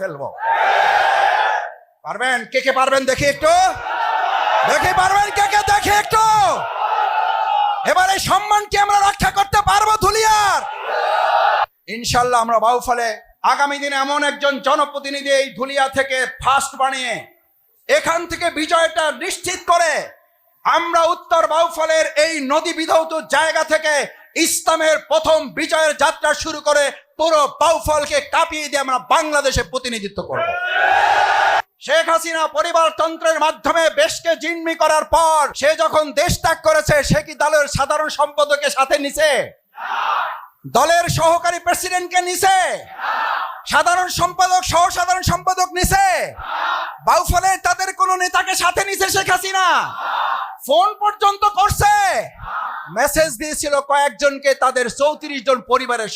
ফেলবো। পারবেন? কে কে পারবেন দেখি একটু, দেখি পারবেন কে কে, দেখি একটু। এবার এই সম্মান কি আমরা রক্ষা করতে পারবো ধুলিয়ার? ইনশাল্লাহ আমরা বাউফলে আগামী দিনে এমন একজন জনপ্রতিনিধি এই ধুলিয়া থেকে ফার্স্ট বানিয়ে এখান থেকে বিজয়টা নিশ্চিত করে আমরা উত্তর বাউফলের এই নদী বিধৌত জায়গা থেকে ইসলামের প্রথম বিজয়ের যাত্রা শুরু করে পুরো বাউফলকে কাঁপিয়ে দিয়ে আমরা বাংলাদেশে প্রতিনিধিত্ব করব। শেখ হাসিনা পরিবারতন্ত্রের মাধ্যমে দেশকে জিম্মি করার পর সে যখন দেশ ত্যাগ করেছে, সে কি দলের সাধারণ সম্পাদকের সাথে নিছে? দলের সহকারী প্রেসিডেন্টকে নিছে? সাধারণ সম্পাদক সহ সাধারণ সম্পাদক নিছে? বাউফলে তাদের কোন নেতাকে সাথে নিছে শেখ হাসিনা? ফোন পর্যন্ত করছে, মেসেজ দিয়েছিল কয়েকজনকে, তাদের 34 জন পরিবারের